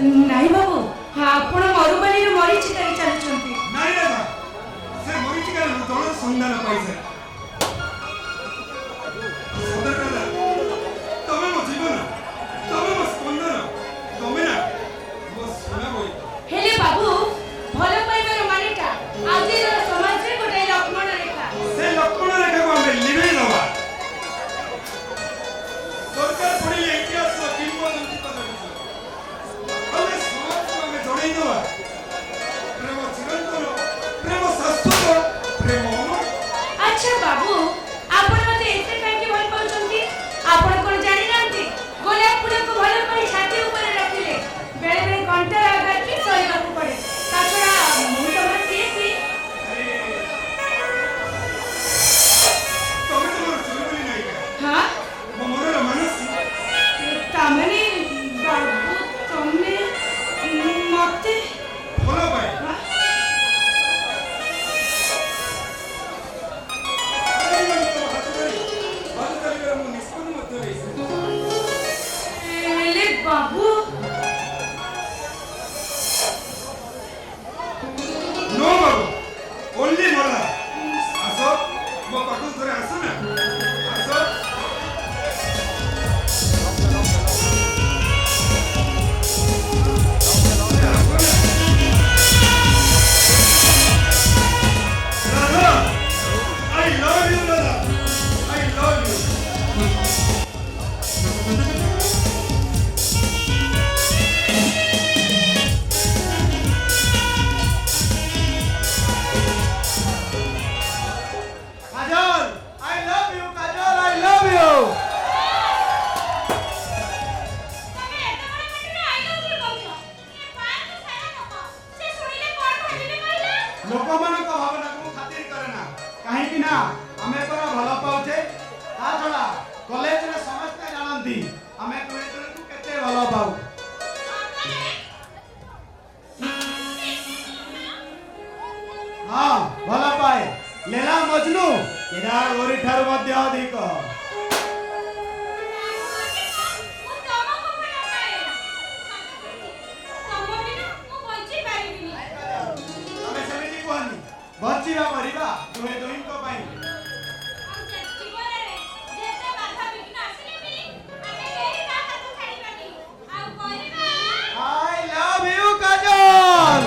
ନାଇଁ ବାବୁ, ଆପଣ ମରୁଭୂମିରେ ମରିଚିକାରେ ଚାଲୁଛନ୍ତି। ନାଇଁ ଦାଦା, ସେ ମରିଚିକାର ଜଳ ସନ୍ଧାନ ପାଇছে। ସଦର ଦାଦା, ତମେ ମୋ ଜୀବନ, ତମେ ମୋ ସ୍ପନ୍ଦନ, ତମେ ନା ମୋ ସୁନା ବହି। ହେଲେ ବାବୁ, ଭଲ ପାଇବାର ମାନେଟା ଆଜିର ସମାଜରେ ଗୋଟେ ଲକ୍ଷ୍ମଣ ରେଖା। ସେ ଲକ୍ଷ୍ମଣ ରେଖାକୁ ଆମେ ଲିଭେଇ ଦେବା। ଦରକାର ପଡ଼ିଲେ ଇତିହାସ କିମ୍ବଦନ୍ତୀ ପଦକ ଆମେ ସମାଜକୁ ଆମେ ଜଣେଇ ଦେବା। ପ୍ରେମ ଚିରନ୍ତନ, ପ୍ରେମ ଶାଶ୍ୱତ, ପ୍ରେମ ଅମର। ଆଚ୍ଛା ବାବୁ, ଆପଣ ମତେ ଏତେ କାହିଁକି ଭଲ ପାଉଛନ୍ତି? ଆପଣ କଣ ଜାଣିନାହାନ୍ତି? ଗୋଲାପ ଫୁଲକୁ ଭଲ ପାଇ ଛାତି ଉପରେ ରଖିଲେ ବେଳେ ବେଳେ ଘଣ୍ଟାର ଆଘାତ ବି ସହିବାକୁ ପଡେ। ତା ଛଡା ମୁଁ ତମର କିଏ କି? ତମେ ତମର ଚୁଲବୁଲି ନାୟିକା, ହଁ, ମୋ ମନର ମାନସୀ। ତାମାନେ ବାବୁ ତମେ ମତେ ଭଲ ପାଏ। ତମ ହାତ ଧରି ବାଦ ଚାଲିବାର ମୁଁ ନିଷ୍ପତ୍ତି ମଧ୍ୟ ନେଇଛି। ହେଲେ ବାବୁ नो बाबू, ओनली मोला। आसो, मो पाखु थोड़े आसो ना। आसो। दादा, I love you दादा, I love you। Kajal, I love you, Kajal, I love you। ତମେ ଏତେ ବଡ଼ ପାଟିରେ ଆଇ ଲଭ୍ ୟୁ କହୁଛ? ଏ ପାର୍କ ସାରା ଲୋକ ସେ ଶୁଣିଲେ କଣ ଭାବିବେ କହିଲ? ଲୋକମାନଙ୍କ ଭାବନାକୁ ମୁଁ ଖାତିର କରେ ନା, କାହିଁକି ନା ଆମେ ପରା ଭଲ ପାଉଛେ। ତା ଛଡ଼ା କଲେଜରେ ସମସ୍ତେ ଜାଣନ୍ତି ଆମେ ଦୁହେଁ ଦୁହିଁକୁ କେତେ ଭଲ ପାଉ। ହଁ, ଭଲ ପାଏ। ଲେଲା ମଜନୁ ଏରା ଗୋରି ଠାରୁ ମଧ୍ୟ ଅଧିକ। ମୁଁ ତମକୁ ଭଲ ପାଏ। ତମ ବିନା ମୁଁ ବଞ୍ଚି ପାରିବିନି। ତମେ ସେମିତି କୁହନି, ବଞ୍ଚିବା ମରିବା ଦୁହେଁ ଦୁହିଁଙ୍କ ପାଇଁ। ଆଉ ଜୀବନରେ ଯେତେ ବାଧା ବିଘ୍ନ ଆସିଲେ ବି ଆମେ କେହି ତା ହାତ ଛାଡ଼ିବାନି। ଆଉ କରିବା I love you, काजल।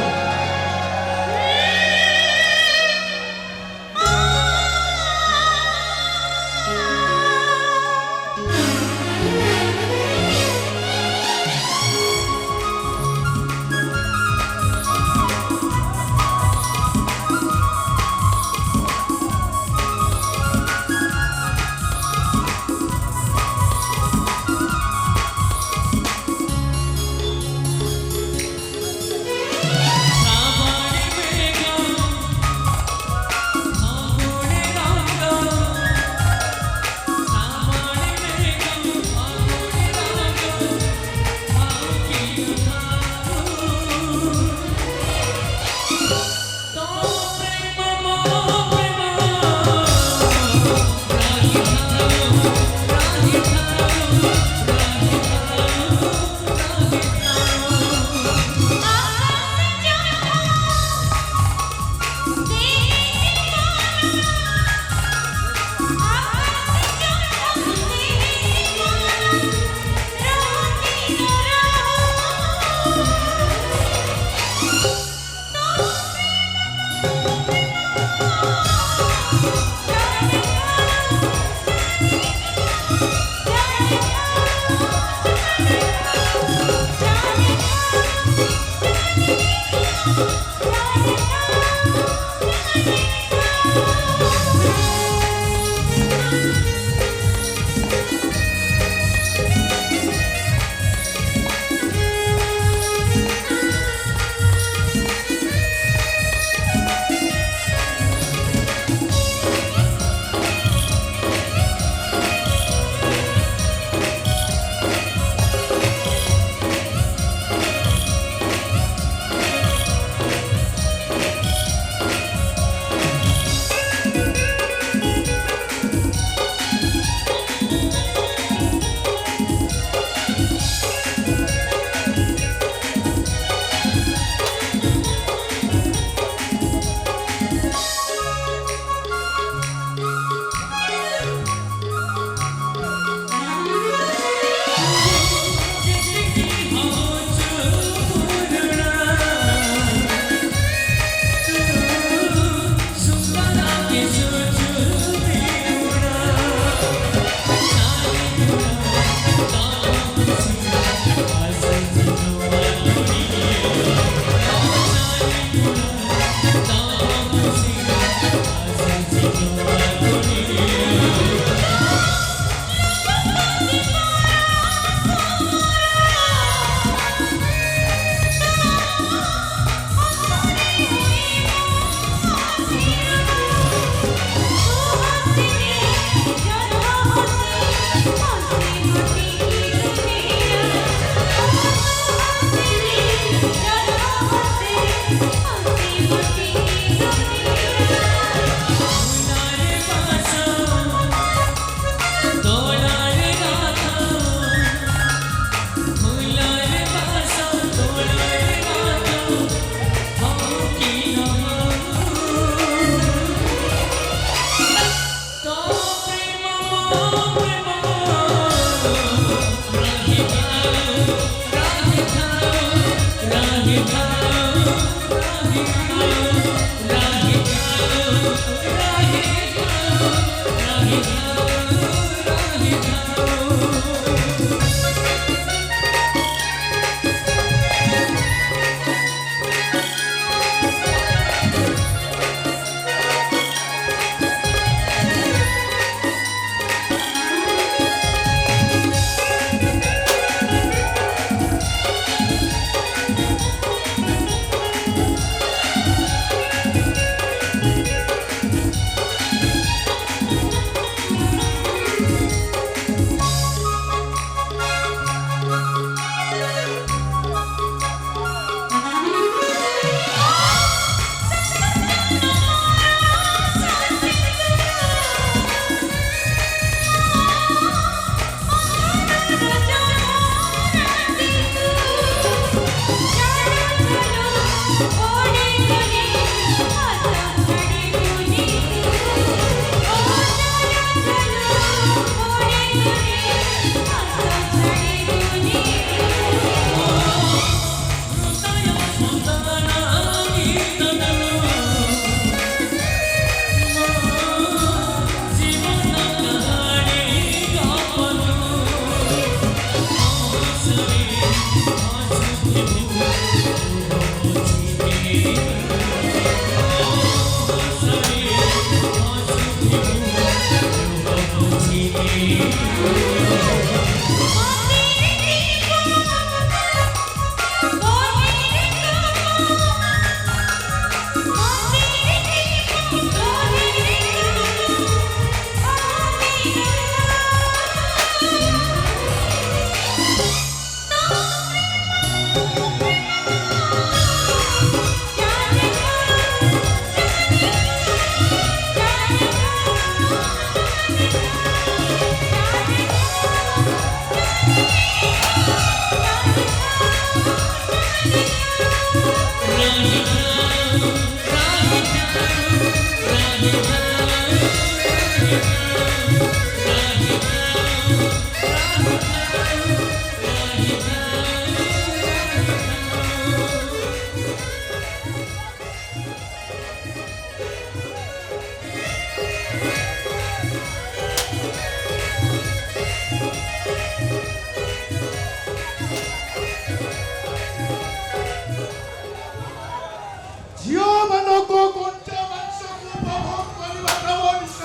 ଝିଅମାନଙ୍କୁ କଞ୍ଚା ମାଂସକୁ ଉପଭୋଗ କରିବାର ମଣିଷ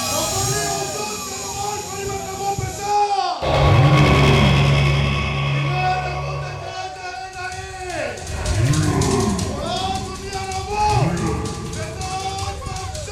ସବୁଠି ଅସତ୍ୟ କରିବାର ମୋ ପେଶା ପିଲାମାନଙ୍କୁ ଦେଖାଯାଏ ନାହିଁ କଳା ଦୁନିଆର ମୋ ବେଦ ମାଂସ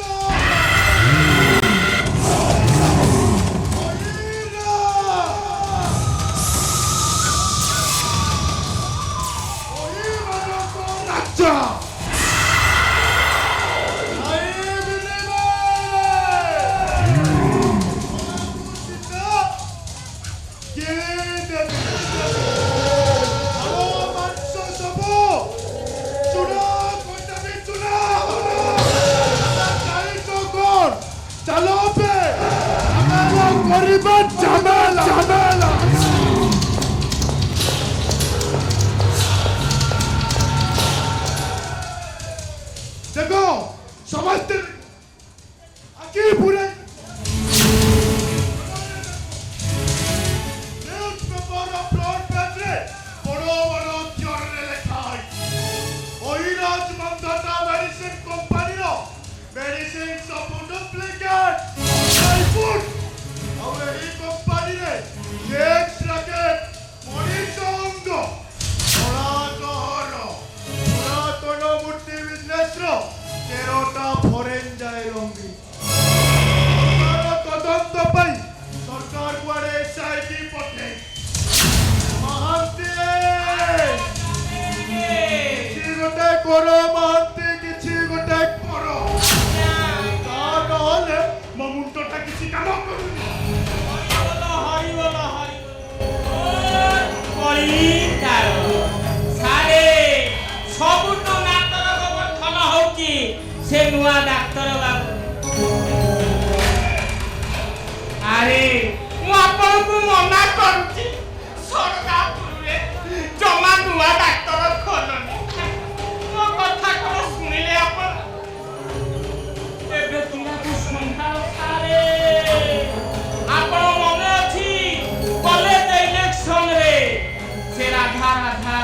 देखो समझते आगे पूरे न्यूज़ पेपर अपलोड करते बड़ो बड़ो चोरने लिखाई ओइराज मंदाता मेडिसिन कंपनी रो मेडिसिन सब डुप्लीकेट आईफोन और यही कंपनी रे एक्स रैकेट मनीषंग बड़ा कहरो पुरातन मूर्ति बिजनेस रो 13টা ফরেন যায় রঙ্গি তদন্ত পাই সরকার কুয়াড়ে এসআইটি পঠে মহান্তি কিছু গোটে কর মহান্তি কিছু গোটে কর তা নহলে ମୋ ମୁଣ୍ଡଟା କିଛି କାମ କରୁନି से नुआ डाक्तर बाबू अरे मु आपन को मना करूची सरकारपुरे जमा नुआ डाक्तर खोलनी मो कथा को सुनिले आपन एबे तुना को संधा सारे आपन मने अछि कॉलेज इलेक्शन रे से राधा राधा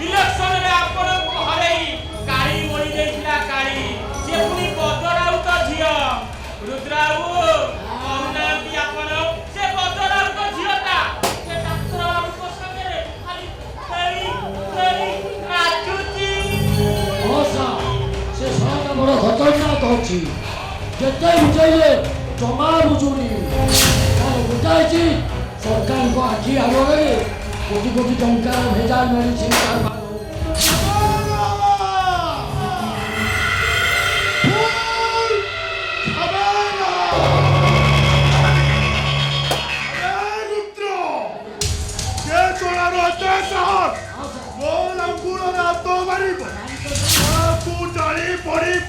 इलेक्शन रे आपन घरे काली मरी देइला काली से पुनी बदराउ तो झियो रुद्राउ कहनांती आपन से बदराउ तो झियोटा से डाक्टर बाबू को संगे खाली फेरी नाचुची ओसा से सारा बड़ खतरनाक अछि जेते बुझाइले जमा बुझुनी और बुझाइछि सरकार को आखि आगरे कोटी कोटी टंका भेजाल मेडिसिन कारबार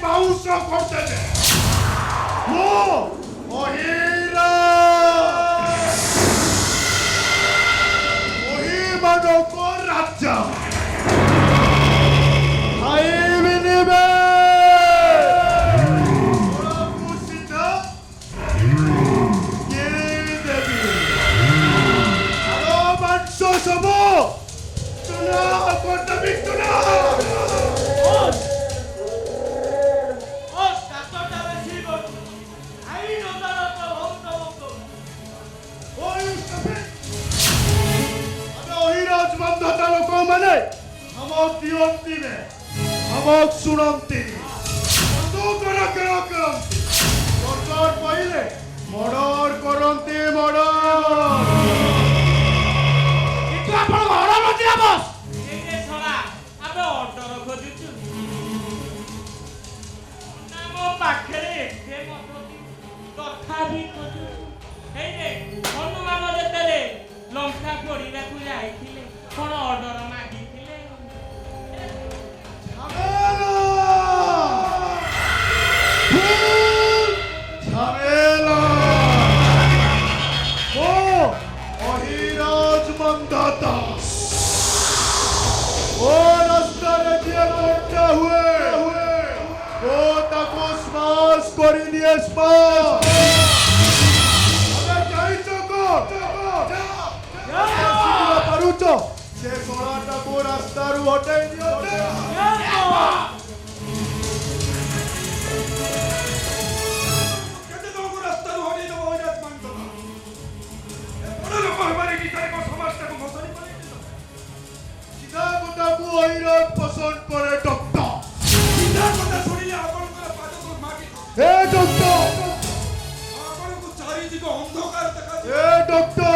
पाउस करते दे वो ओहिरा ओहि मानो को राजा हाय बिनेबे ओरा पुसिता ये देबी आरो मानसो सबो तुना कोटा बितुना डाक्टरটা বেশি বল আই ମାନେ ଧମକ ଦିଅନ୍ତି ନେ ଧମକ ଶୁଣନ୍ତି ବନ୍ଧୁକର ଖେଳ ଖେଳନ୍ତି ଦରକାର ପାଇଲେ ମର୍ଡର କରନ୍ତି ମର୍ଡର କିନ୍ତୁ ଆପଣଙ୍କ ଅର୍ଡର ନଥିଲା ବସ୍ ଏଇ ଯେ ଶଳା ଆମେ ଅର୍ଡର ଖୋଜୁଛୁ ନା ମୋ ପାଖରେ ଏତେ ମତ ତଥାପି ଖୋଜୁଛୁ ଏଇ ଯେ ହନୁମାନ ଯେତେବେଳେ ଲଙ୍କା ପୋଡ଼ିବାକୁ ଯାଇଥିଲେ କଣ ଅର୍ଡର ମାଗିଥିଲେ ঝামেলা ও অহিরাজ মন্দাতা ও রাস্তারে দিয়ে করতে হুয়ে ও তাকে স্মাশ করে দিয়ে স্মাশ পারুছ সে সরাটাকে রাস্তারু হটাই দিও କେତେ ଜଣଙ୍କୁ ରାସ୍ତାରୁ ହଟେଇ ଦେବ ଅଇରାଜ ମାନଦତା ବଡ଼ ଲୋକ ହେବାରେ କି ତାଙ୍କ ସମାଜଟାକୁ ଭସାଣି କରେଇଦେଲ ସିଧା ଗୋଟାକୁ ଅଇରାଜ ପସନ୍ଦ କରେ ଡକ୍ଟର ସିଧା କଥା ଶୁଣିଲେ ଆପଣଙ୍କର ପାଦକୁ ମାଗି ଏ ଡକ୍ଟର ଆପଣଙ୍କୁ ଚାରିଦିଗ ଅନ୍ଧକାର ଦେଖାଯିବ ଏ ଡକ୍ଟର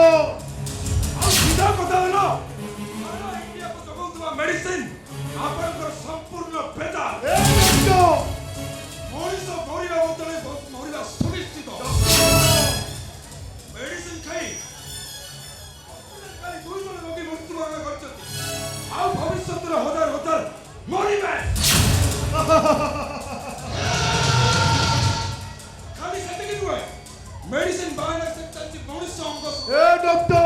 ଆଉ ସିଧା କଥା ହେଲା ସାରା ଇଣ୍ଡିଆକୁ ଯୋଗାଉଥିବା ମେଡିସିନ ଆପଣଙ୍କର ସମ୍ପୂର୍ଣ୍ଣ ବେଦାର ଏ ଡକ୍ଟର ମଣିଷ ମରିବା ବଦଳରେ ମରିବା ସୁନିଶ୍ଚିତ ମେଡିସିନ ଖାଇ ଖାଲି 2 ଜଣ ରୋଗୀ ମୃତ୍ୟୁବରଣ କରିଛନ୍ତି ଆଉ ଭବିଷ୍ୟତରେ ହଜାର ହଜାର ମରିବେ ଖାଲି ସେତିକି ନୁହେଁ ମେଡିସିନ ବାହାନା ସେ ଚାଲିଛି ମଣିଷ ଅଙ୍ଗ ଏ ଡକ୍ଟର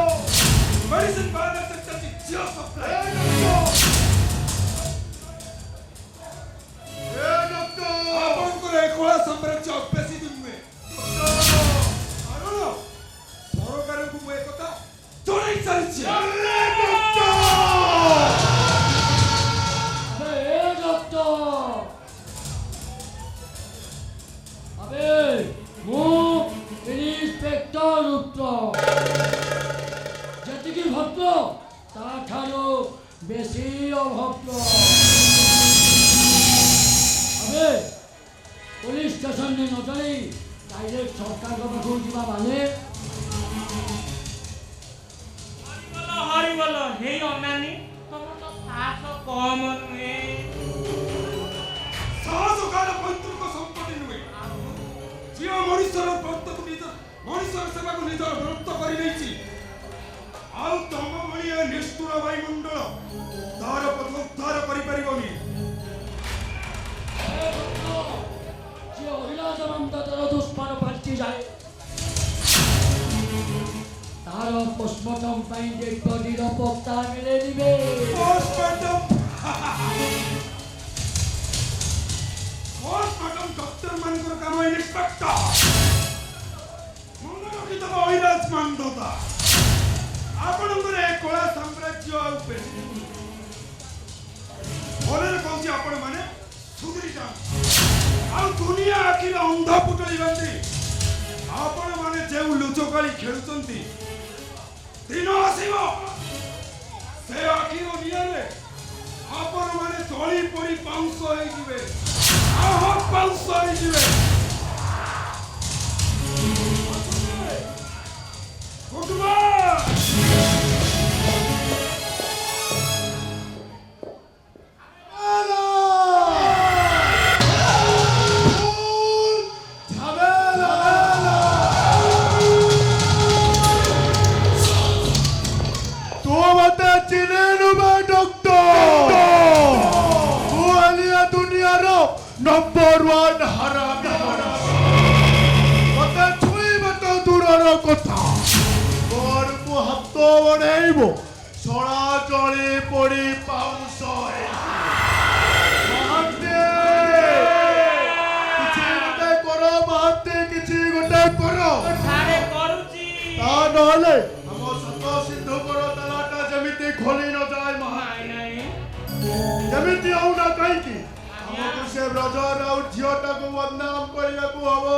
ମେଡିସିନ ବାହାନା ସେ ଚାଲିଛି ଝିଅ supply A doctor A doctor ଆପଣଙ୍କର ଏ କଳା ସାମ୍ରାଜ୍ୟ ଆଉ ବେଶୀ ଦିନ ନୁହେଁ କାରଣ ସରକାରଙ୍କୁ ମୁଁ ଏ କଥା ଜଣାଇ ସାରିଛି আবে এ ডক্টর আবে মু ইন্সপেক্টর রুদ্র যেতিকি ভদ্র তাঠারু বেশি অভদ্র আবে পুলিশ স্টেশনে নজরে ডাইরেক্ট সরকার পাখକୁ ଯିବା ମାନେ ହରି ବୋଲ ହେଇ ଅନାନି ତମର ତ ସାହସ କମ ନୁହେଁ ସାହସ କାହାର ପୈତୃକ ସମ୍ପତ୍ତି ନୁହେଁ ଝିଅ ମଣିଷର ବ୍ରତକୁ ମଣିଷର ସେବାକୁ ନିଜର ବ୍ରତ କରି ନେଇଛି ଆଉ ତମ ଭଳି ଏ ନିଷ୍ଠୁର ବାୟୁମଣ୍ଡଳ ତାର ପଥ ଉଦ୍ଧାର କରିପାରିବନି যে অহিরাজ মন্দাতার দুশ্মন পাল্টি যায় তার পোস্টমর্টম ପାଇଁ ডেড বডির পত্তা মিলে দিবে ପୋଷ୍ଟମର୍ଟମ ଡକ୍ଟର ମାନଙ୍କର କାମ ଇନ୍ସପେକ୍ଟର ମନେ ରଖିଦେବ ଅଇରାଜ ମାନଦତା ଆପଣଙ୍କର ଏ କଳା ସାମ୍ରାଜ୍ୟ ଆଉ ବେଶୀ ମନରେ କହୁଛି ଆପଣମାନେ ସୁଧୁରି ଯାଆନ୍ତୁ ଆଉ ଦୁନିଆ ଆଖିରେ ଅନ୍ଧ ପୁଟଳି ବାନ୍ଧି ଆପଣମାନେ ଯେଉଁ ଲୁଚକାଳି ଖେଳୁଛନ୍ତି ଦିନ ଆସିବ ସେ ଆଖିର ନିଆଁରେ ଆପଣମାନେ ଜଳି ପୋଡ଼ି ପାଉଁଶ ହେଇଯିବେ ପାଉଁଶ ହେଇଯିବେ नंबर 1 हरामी मत छुईब तो दूरर कथा मोर को हाथ बढाइबो सळा जळी पड़ी पाउस महाते किछि गोटे करो महाते किछि गोटे करो ସାରେ କରୁଛି ता नहले हम सत सिंधु कर तलाटा जमिति खोली न जाय महा ନାଇଁ ନାଇଁ जमिति आउ ना कहि हमको से ब्रजर और झियोटा को बदनाम करिया को हबो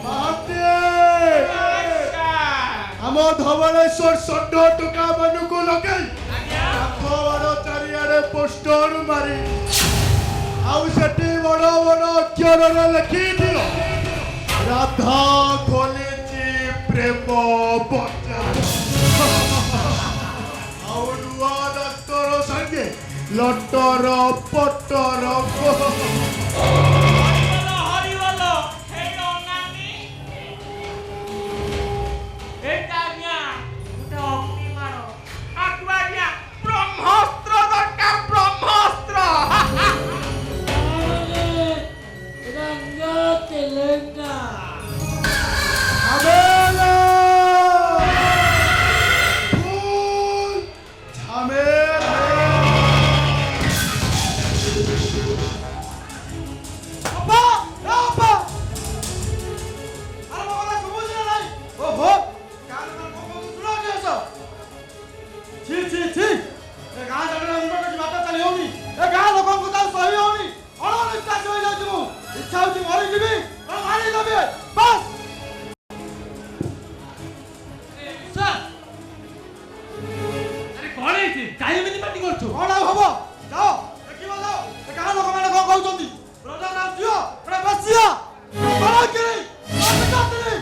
महाते हम ଧବଳେଶ୍ୱର ଷଣ୍ଢ ଟୋକା ମାନଙ୍କୁ ଲଗାଇ ଆଜ୍ଞା ରାଘବର ଚାରିଆଡେ ପୋଷ୍ଟର ମାରି ଆଉ ସେଠି ବଡ ବଡ ଅକ୍ଷରରେ ଲେଖିଥିଲ ରାଧା ଖୋଲିଛି ପ୍ରେମ ବଜାର ଆଉ ନୂଆ ଡାକ୍ତର ସାଙ୍ଗେ ଲଟର ପଟର ହରିବଲ ହେଇ ଅନାନି ଏଟା ଆଜ୍ଞା ଗୋଟେ ଅଗ୍ନିମାଳ ଆକୁ ଆଜ୍ଞା ବ୍ରହ୍ମାସ୍ତ୍ର ଦରକାର ବ୍ରହ୍ମାସ୍ତ୍ର ରଙ୍ଗ ତେଲେଙ୍ଗା ଝାମେଲା ଫୁଲ ଝାମେଲା ବାପା ବାପା ଆରେ ବାবা ସବୁଜ নাই ଓହୋ କାନ କାନ କୋକୋ ଶୁଣା କେସ ଛି ଛି ଛି ଏ ଗାଁ ଜାଗରେ ମୁଣ୍ଡ କିଛି ବାଟ ଚାଲି ହଉନି ଏ ଗାଁ ଲୋକଙ୍କୁ ତ ସହି ହଉନି ଅଣନିଶ୍ୱାସ ହୋଇଯାଉଛି ମୁଁ ଇଚ୍ଛା ହଉଛି ମରିଯିବି ମାରି ଦେବି ବାସ୍ ଆରେ କଣ ହେଇଛି କାହିଁ ଏମିତି ପାଟି କରୁଛୁ କଣ ଆଉ ହବ ଯାଅ ଦେଖିବ ଯାଅ ଏ ଗାଁ ଲୋକମାନେ କଣ କହୁଛନ୍ତି ରଜାରାମ ଝିଅ ଏଟା ବସିଆ ବଳକିରି ଅପିକାତିରି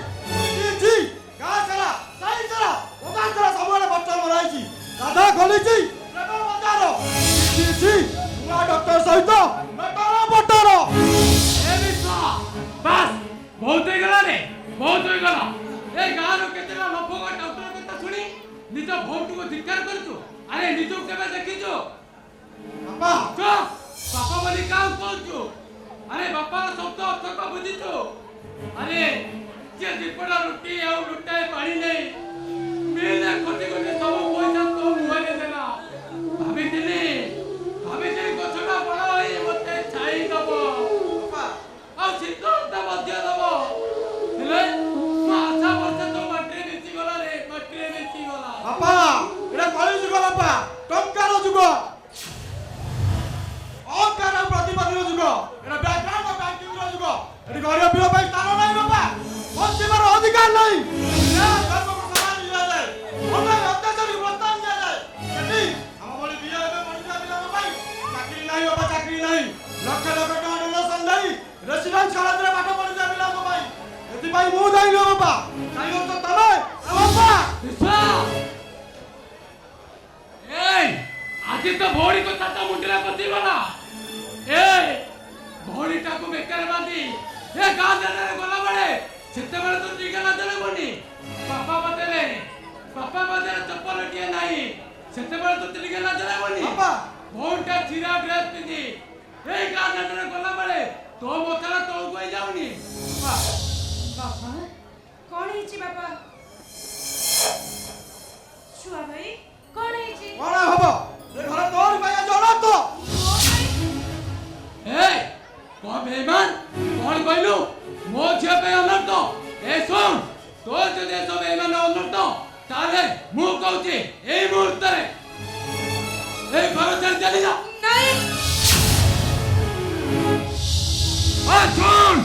ଜି ଗାଁ ସାରା ସାଇ ସାରା ବଜାର ସାରା ସବୁଆଡେ ବଚ୍ଚା ମରାଇଛି ରାଧା ଖୋଲିଛି ପ୍ରେମ ବଜାର ଜି ନୂଆ ଡକ୍ଟର ସହିତ ମେଟର ବଟର ବାସ୍ ବହୁତ ହେଇଗଲା ରେ ବହୁତ ହେଇଗଲା ଏ ଗାଁର କେତେଟା ଲୋକ ଡକ୍ଟର କଥା ଶୁଣି ନିଜ ଭଉଣୀକୁ ଧିକ୍କାର କରୁଛୁ ଆରେ ନିଜକୁ କେବେ ଦେଖିଛୁ ବାପା ଚୁପ୍ ବାପା ବୋଲି କାହାକୁ କହୁଛୁ ଆରେ ବାପାର ଶବ୍ଦ ଅର୍ଥକ ବୁଝିଛୁ ଆରେ ଯେ ଦୀପଟା ରୁଟି ଆଉ ଲୁଟାଏ ପାଣି ନେଇ ମିଳିଲେ କୋଟି କୋଟି ସବୁ ପଇସା ତୋ ମୁହଁରେ ଦେଲା ଭାବିଥିଲି ଗଛଟା ବଡ଼ ହୋଇ ମୋତେ ଛାଇ ଦବ ବାପା ଆଉ ଶୀତଳତା ମଧ୍ୟ ଦବ ହେଲେ ମୋ ଆଶା ବର୍ଷ ତ ମାଟିରେ ମିଶିଗଲା ରେ ମାଟିରେ ମିଶିଗଲା ବାପା ଏଟା କଳି ଯୁଗ ବାପା ଟଙ୍କାର ଯୁଗ ଅହଙ୍କାର ପ୍ରତିପଦିର ଯୁଗ ଏଟା ବ୍ୟାକଗ୍ରାଉଣ୍ଡ ବ୍ୟାଙ୍କିଂର ଯୁଗ ଏଠି ଗରିବ ପିଲା ପାଇଁ ସ୍ଥାନ ନାହିଁ ବାପା ବଞ୍ଚିବାର ଅଧିକାର ନାହିଁ ଧର୍ମକୁ ସମାନ ଦିଆଯାଏ ଅନ୍ୟାୟ ଅତ୍ୟାଚାରୀ ପ୍ରସ୍ତାବ ଦିଆଯାଏ ଏଠି ଆମ ଭଳି ବିଏ ଏବେ ପଢୁଥିବା ପିଲାଙ୍କ ପାଇଁ ଚାକିରି ନାହିଁ ବାପା ଚାକିରି ନାହିଁ ଲକ୍ଷ ଲକ୍ଷ ଟଙ୍କା ଡୋନେସନ ଦେଇ ରେସିଡେନ୍ସ କଲେଜରେ ପାଠ ପଢୁଥିବା ପିଲାଙ୍କ ପାଇଁ ଏଥିପାଇଁ ମୁଁ ଦାୟୀ ନୁହଁ ବାପା ଦାୟୀ ହଉଛ ତମେ ଆଉ ବାପା ଏଇ ଆଜି ତ ଭଉଣୀ କଥା ତ ମୁଣ୍ଡରେ ପଶିଗଲା ଏଇ ଭଉଣୀଟାକୁ ବେକାରେ ବାନ୍ଧି ଏ ଗାଁ ଦାଣ୍ଡରେ ଗଲାବେଳେ ସେତେବେଳେ ତ ଟିକେନା ଦେଲେ ବନି ବାପା ବଦଲେ ଚପଲଟିଏ ନାହିଁ ସେତେବେଳେ ତ ଟିକେନା ଦେଲେ ବନି ବାପା ଭଉଣୀଟା ଚିରା ଡ୍ରେସ୍ ପିନ୍ଧି ଏଇ ଗାଁ ଦାଣ୍ଡରେ ଗଲାବେଳେ ତୋ ମଥାଟା ତଳକୁ ହେଇଯାଉନି ବାପା କଣ ହେଇଛି ବାପା ଛୁଆ ଭାଇ କଣ ହେଇଛି କଣ ହବ ଏ ଘର ତୋର ପାଇଁ ଜଣାତ ଏ କଣ ବେଇମାନ କଣ କହିଲୁ ମୋ ଝିଅ ପାଇଁ ଅନର୍ଥ ଏ ଶୁଣ ତୋ ଯଦି ଏସବୁ ବେଇମାନ ଅନର୍ଥ ତାହେଲେ ମୁଁ କହୁଛି ଏଇ ମୁହୂର୍ତ୍ତରେ এই ঘর ছেড়ে চলে যা নাই শোন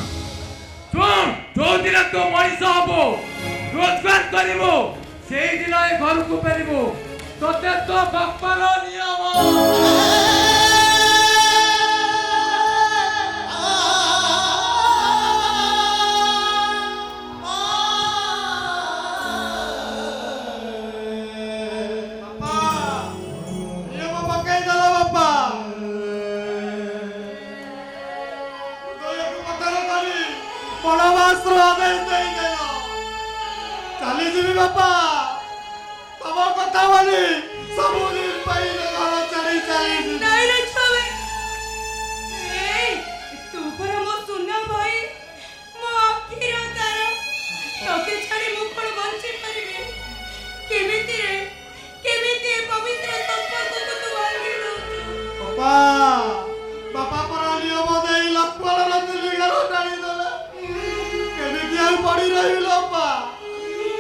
শোন যৌদিন তো মଣିଷ হব রোজগার করিব সেই দিন এই ঘরକୁ ফেরিব তোতে তো বাপার নিয়ম ଚାଲିଯିବି ବାପା ତମ କଥା ମାନି ସବୁଦିନ ପାଇଁ ଘର ଛାଡି ଚାଲିଯିବି ନାଇଁ ରେ ଛୁଆ ଭାଇ ଏଇ ତୁ ପରା ମୋ ସୁନା ଭାଇ ମୋ ଆଖିର ତାର ତତେ ଛାଡି ମୁଁ କଣ ବଞ୍ଚି ପାରିବି କେମିତି ପବିତ୍ର ସମ୍ପର୍କକୁ ତୁ ଭାଙ୍ଗି ଦଉଛୁ ବାପା ବାପା ପରା ନିୟମ ଦେଇ ଲକ୍ଷ୍ମଣର ଚିଲିକାର ଟାଣିଦେଲେ କେମିତି ଆଉ ପଡି ରହିବି ବାପା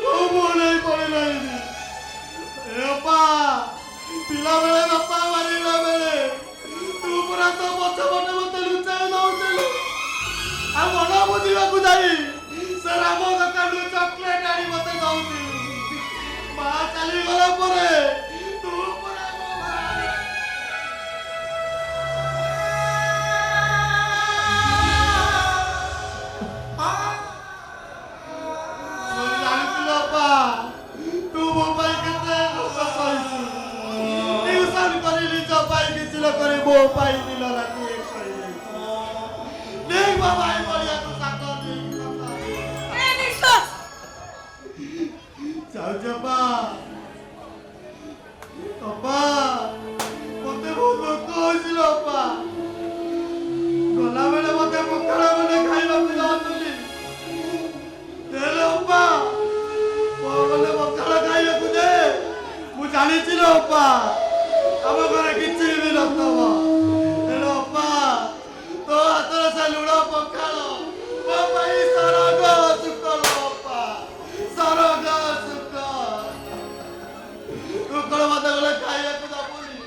କୋଉ ମୁଁ ନେଇ ପଡି ରହିବି ଏ ବାପା ପିଲାବେଳେ ବାପା ମାରିଲା ବେଳେ ତୁ ପୁରା ତ ପଛ ପଟେ ମତେ ଲୁଚାଇ ଦଉଥିଲୁ ଆଉ ମନ ବୁଝିବାକୁ ଯାଇ ସେ ରାମ ଦୋକାନରୁ ଚକଲେଟ ଆଣି ମତେ ଦଉଥିଲୁ ମା ଚାଲିଗଲା ପରେ ତୁ ପୁରା ମୋ ଭାଇ। ଜାଣିଥିଲ ଅପା ତୁ ମୋ ପାଇଁ କେତେ କଷ୍ଟ ସହିଛୁ। ଟ୍ୟୁସନ କରି ନିଜ ପାଇଁ କିଛି ନ କରି ମୋ ପାଇଁ ଦିନ ରାତି ଏକ କରିଯାଇଛୁ। ନେଇ ମୋ ଭାଇ ବଳିଆକୁ ସାଥ ଦେଇକି ଏ ବିଶ୍ୱାସ ଯାଉଛ ଅପା। ଅପା ମତେ ବହୁତ ଭୋକ ହଉଛି ଲୋ ଅପା। ଗଲାବେଳେ ମତେ ପଖାଳ ଗଣ୍ଡେ ଖାଇବାକୁ ଯାଉଛନ୍ତି। ଦେଲେ ଅପା ଗଲେ ପଖାଳ ଖାଇବାକୁ ଦେ। ମୁଁ ଜାଣିଛି ଲୋ ଅପା ଆମ ଘରେ କିଛି ବି ନଥିବ। ହେଲେ ଅପା ତୋ ହାତର ସେ ଲୁଣ ପଖାଳ ମୋ ପାଇଁ ସରଗ ସୁଖ ଲୋ ଅପା। ସରଗ ସୁଖ। ତୁ କଣ ମତେ ଗଲେ ଖାଇବାକୁ ଦବୁନି?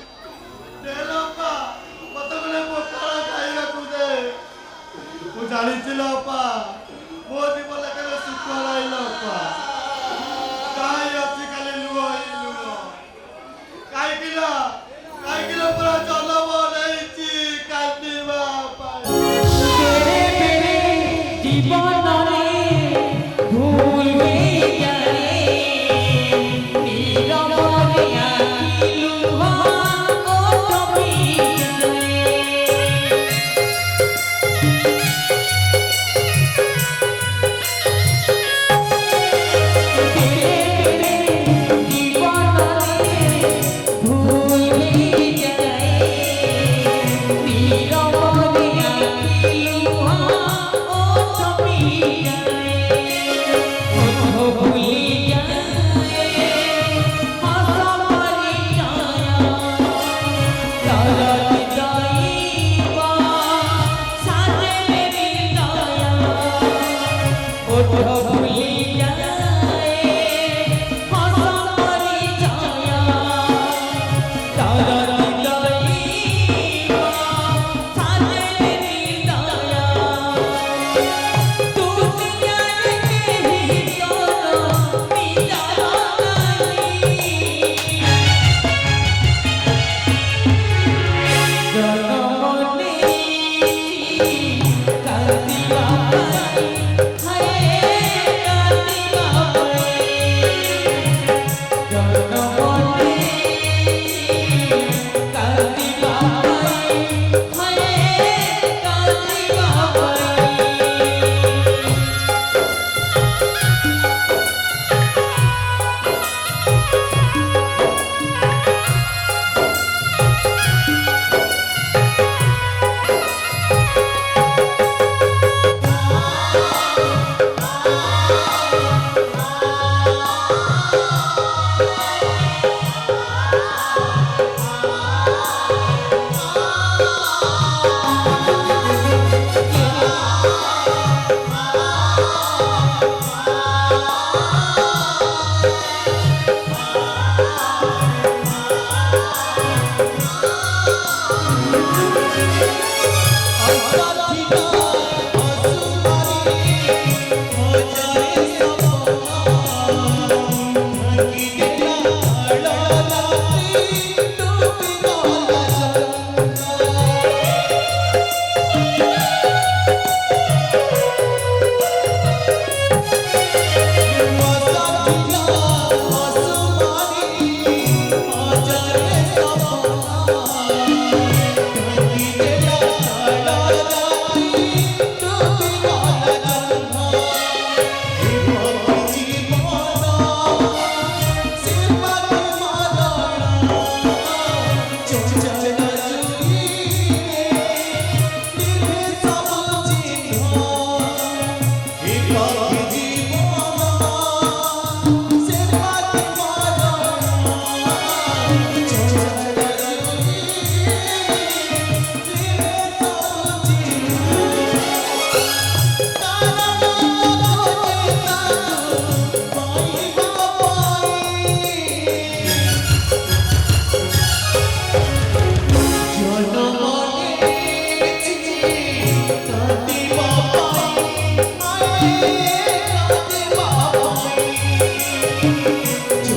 ଦେଲେ ଅପା ମତେ ଗଲେ ପଖାଳ ଖାଇବାକୁ ଦେ। ମୁଁ ଜାଣିଛି ଲୋ ଅପା ମୋ ଜୀବନରେ କେବେ ସୁଖ ନାହିଁ ଲୋ ଅପା। କାହିଁ ଅଛି ଖାଲି ଲୁହ ହିଁ ଲୁହ। କାହିଁକି ନା ପୁରା ଜନ୍ମ ନେଇଛି କାନ୍ଦିବା ପାଇଁ।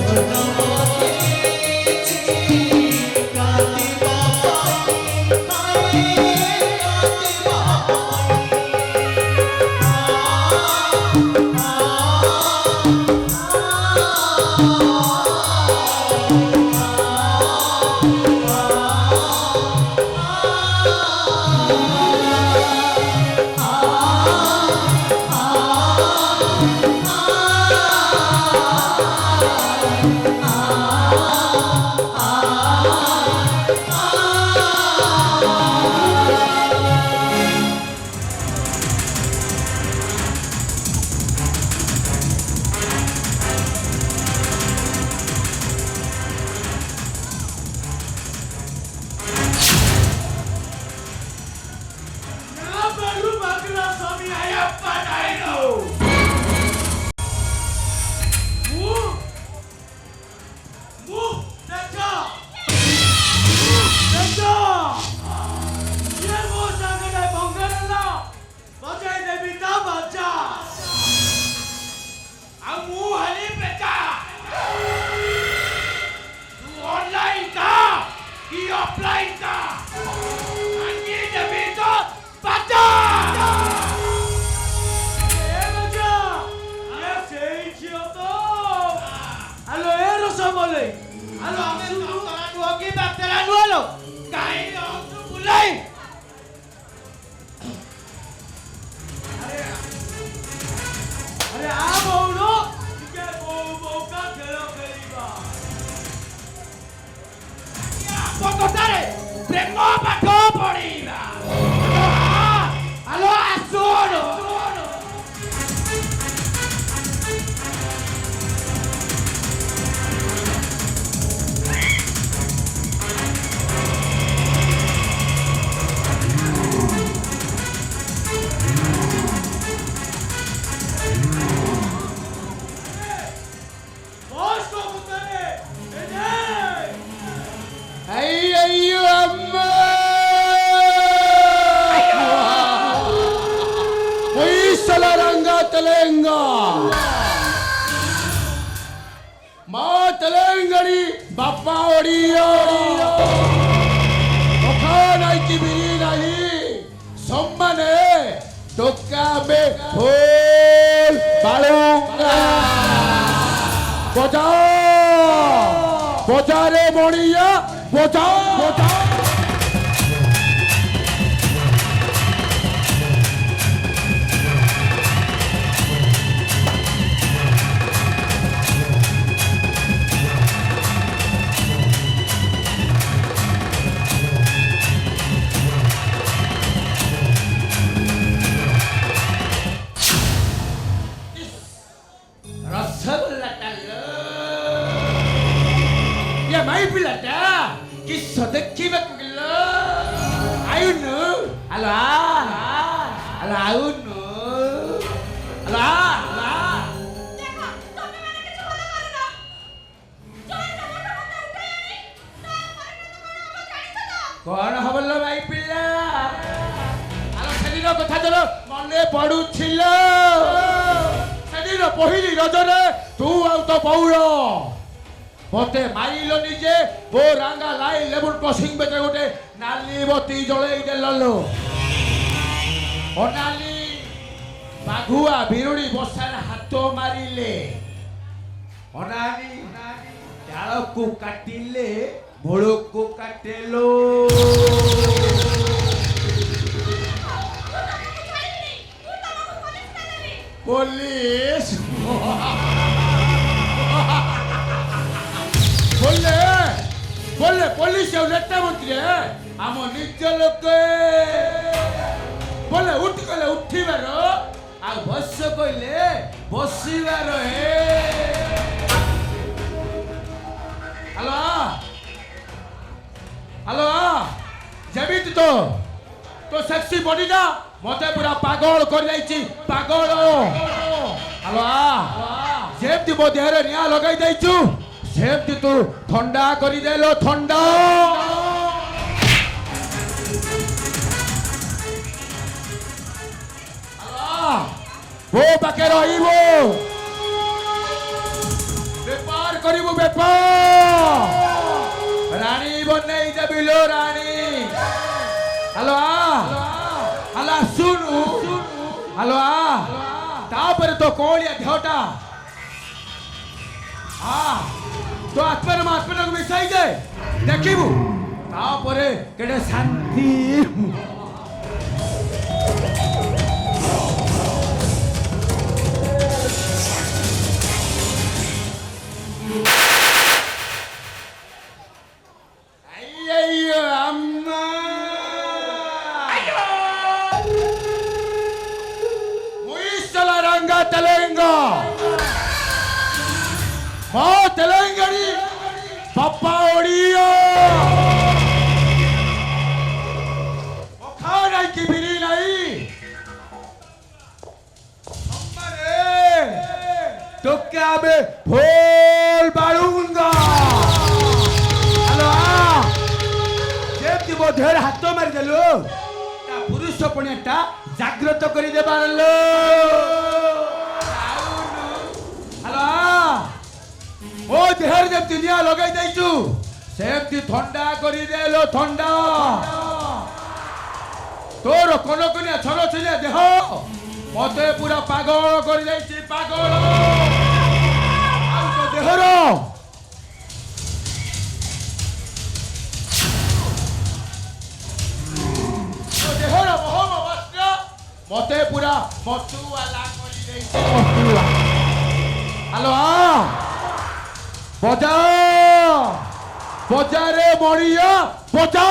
Jana అయ్యయ్యో అమ్మా పొయ్యిసల రంగా తెలంగా మా తెలంగాణి বাপ্পা ওড়িয়া ওখানাইকি বিরি নাহি সম্মানে টোকাবে ফুল বালুঙ্গা বজা বজারে মরিয়া বজা বজা ଦେଖିବାକୁ ଗଲ ଆଉନୁ ଆଲୋ ଆଲୋ ଆଉନୁ ଆଲୋ ଦେଖ ତମେ ମାନେ କିଛି ଭଲ କରୁନ ଜଣେ ଟମାଟୋ ମତେ ଉଠେଇଲାନି ତାପରେ କଣ ହବ ଜାଣିଛ ତ କଣ ହବ ଲୋ ଭାଇ ପିଲା ଆଲୋ ସେଦିନ କଥା ତୋର ମନେ ପଡୁছিল ସେଦିନ ପହିଲି ରଜରେ ତୁ ଆଉ ତୋ ବଉଳ মতে মারিল নিজে ও রাঙ্গা লাই লেবুর ক্রসিং বেতে গোটে নালি বতি জলেই দেললো অনালি বাঘুয়া বিরুড়ি বসার হাত মারিলে অনালি ডালকু কাটিলে মূলকু কাটেলো পুলিশ বললে বললে পুলিশ নেতা মন্ত্রী আম নিজ লোক বলে উঠি কলে উঠিবার আর বস কইলে বসিবার হে হ্যালো হ্যালো যেমিতি তো তো সেক্সি বডিটা মতে পুরা পাগল করে যাইছি পাগল হ্যালো যেমতি মো দেহরে নিয়া লগাই দেইছু সেমতি তু ঠন্ডা করি দেলো ঠন্ডা বো পাকে রহিব বেপার করিব বেপার রানী বনেই দেবিলো রানী হ্যালো হ্যালো শুনু হ্যালো तापर तो कोलिया देहटा तो आत्मा को मिसाई दे देखिबु तापर केडे शांति अय्यो अम्मा मुइसला रंगा तेलंगा तेलंगणी पप्पा ओडियो खाना की बिरी नहीं तो क्या मैं फूल बालूंगा हेलो जेती बोधेर हाथ मारी देलु ता पुरुष पणेटा जागृत करी देबार लो हेलो ओ देहर जेती निया लगाई दैचु सेमती ठंडा करी देलो ठंडा तोर कोन कोनिया छलो छिले देह मते पूरा पागल करी दैछि पागल आ तो देहर तो देहर मोहम वस्त्र मते पूरा मटू वाला करी दैछि मटू हेलो बजा बजा रे मरिया बजा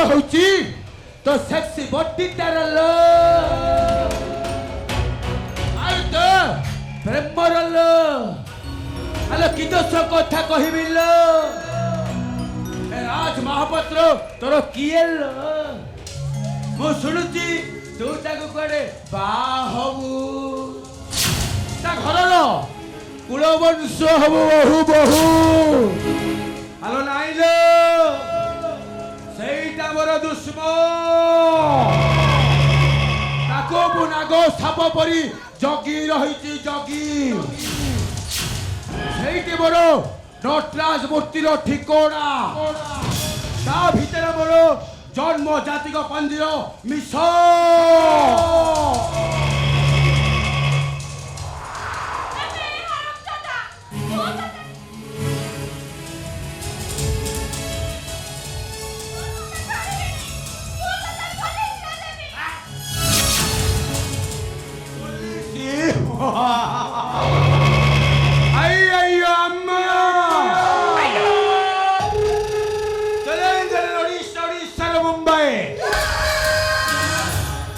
होची तो सेक्सी बॉडी तरल आइ तो प्रेमरल हेलो किदस कथा कहिबिल राज महापात्र तोर किएल मो सुनुची तू ताको करे बाहबू ता घरर कुलवंश हबो बहु बहु हेलो नाइलो सेईटा मोर दुश्मन ताको बुनागो साप परी जगी रहिची जगी सेईटी मोर নটরাজ মূর্তির ঠিকনা তা ভিতরে মোর জন্ম জাতিক পঞ্জীর মিশ అయ్యయ్యో అమ్మా తెలంగాణ ఒడిశాలో ముంబై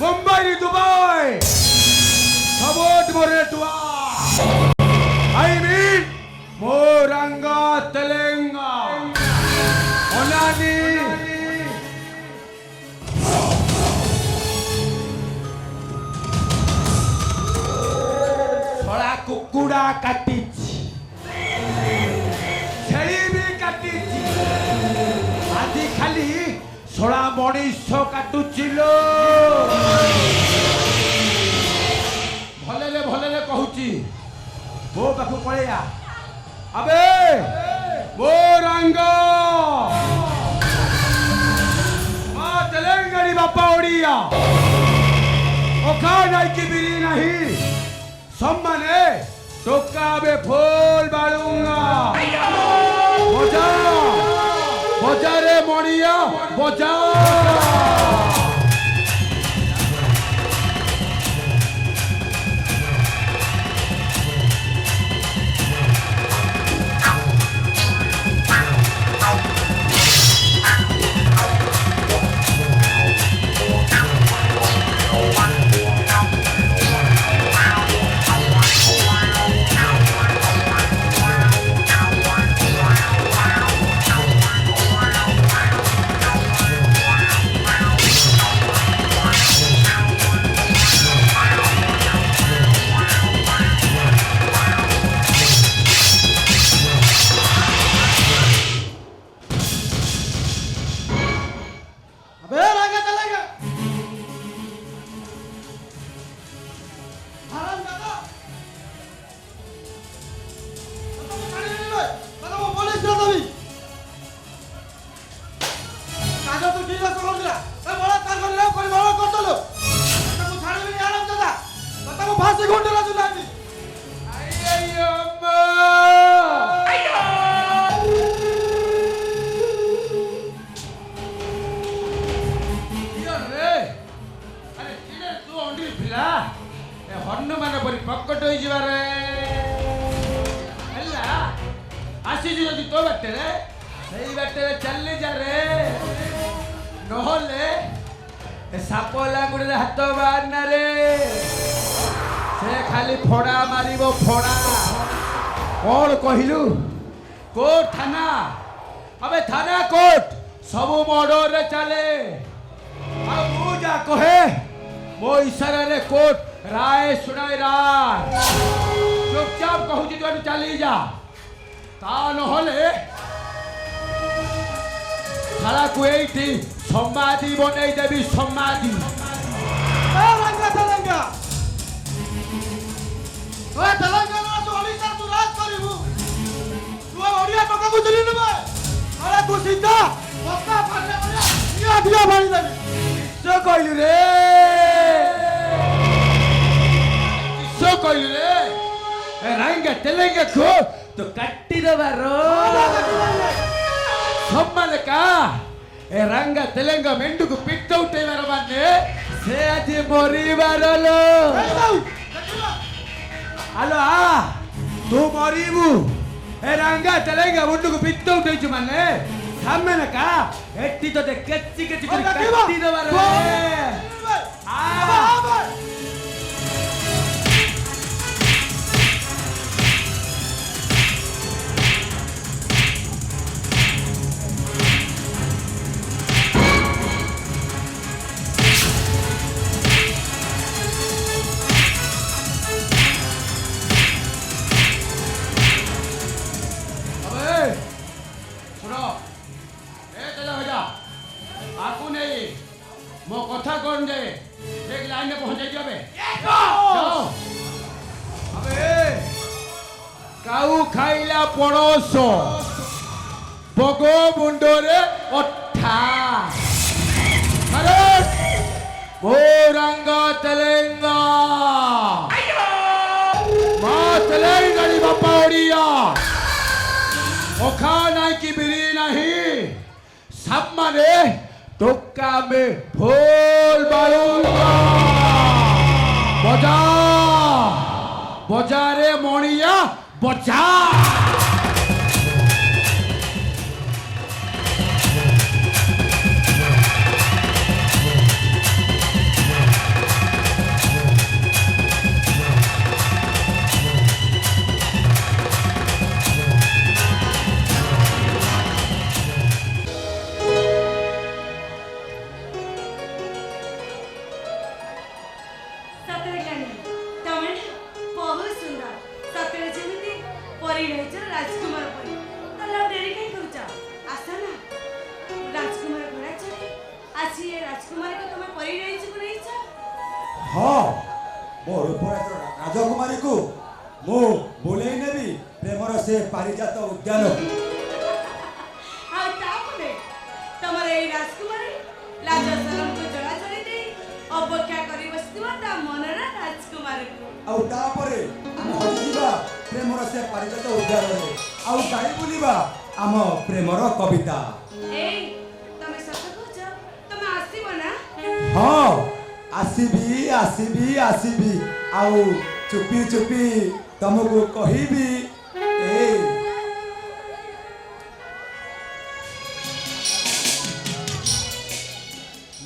ముంబై দুবাই সবত মোরে টুয়া আই মিন মোরাঙ্গা তেলেঙ্গা অনানি ছড়া কুকুড়া কাটিছি ଛେଳି ବି କାଟିଛି ଆଜି ଖାଲି ଶଳା ମଣିଷ କାଟୁଛି ଲୋ ଭଲରେ କହୁଛି ମୋ ପାଖକୁ ପଳେଇଆ ଆବେ ମୋ ରଙ୍ଗ ମା ତେଲେଙ୍ଗାଣୀ ବାପା ଓଡ଼ିଆ ଅଖା ନାଇକି ବିରି ନାହିଁ সম্মানে টোকাবে ফুল বাড়ুঙ্গা বজা বজারে মরিয়া বজা ହନୁମାନ ପରି ପ୍ରକଟ ହୋଇଯିବାରେ ହେଲା ଆସିଛୁ ଯଦି ତୋ ବାଟରେ ସେଇ ବାଟରେ ଚାଲି ଯା ରେ ନହେଲେ ସାପ ଲାଗୁଡିରେ ହାତ ବାହାରିନା ରେ ସେ ଖାଲି ଫଡା ମାରିବ ଫଡା କଣ କହିଲୁ କୋର୍ଟ ଥାନା अबे थाना कोर्ट सब मर्डर रे चले और मु जा कहे मो इशारा रे कोर्ट राय सुनाई राय चुपचाप कहू जी तू चली जा ता नहले सारा को एठी समाधि बनई देबी समाधि रंगा तेलंगा ओए तेलंगाना जो ओडिसा तू राज करिबू तू ओडिया टका को दिली नबे अरे तू सीधा पक्का फाड़ले बड़े या दिया फाड़ी देबी सो कहलु रे ए रंगा तेलंगा को तो कट्टी दबारो सम्मान का ए रंगा तेलंगा मेंडू को पिट्ट उठे मारो माने से आज मरी बारलो हेलो आ तू मरीबू ए रंगा तेलंगा मेंडू को पिट्ट उठे छु माने सम्मान का एट्टी तो दे कच्ची कच्ची कट्टी दबारो आ मो कथा कौन दे एक लाइन में पहुंचाई जाबे ପଣସ ବଗ ମୁଣ୍ଡରେ ଅଠା ଆରେ ମୋରଙ୍ଗ ତେଲେଙ୍ଗା ମା ତେଲେଙ୍ଗାଣି ବାପା ଓଡ଼ିଆ ଅଖା ନାଇଁ କି ବିରି ନାହିଁ सब माने तुक्का में फूल बालूंगा बजा बजा रे मोनिया बजा सतरे कानी तमे बहुत सुंदर सतरे जेमिति परी रहिछ राजकुमार परी तला डेरी काई करूचा आसा ना राजकुमार घोड़ा चढ़े आसी ये राजकुमार को तमे परी रहिछ को रहिछ हाँ मोर उपराज राजकुमारी को मु बोले नेबी प्रेमर से पारिजात उद्यान आ तापने तमरे ए राजकुमारी लाज शरम को जड़ा चढ़ी दे अपेक्षा करी बसथिबा ता मनरा राजकुमार को आउ तापरे हम हजिबा प्रेमर से पारिजात उद्यान रे आउ गाई बोलिबा आम प्रेमर कविता ए तमे सत कहछ तमे आसीबो ना हाँ आसीबी आसीबी आसीबी आउ चुपी चुपी तुमको कहिबी ए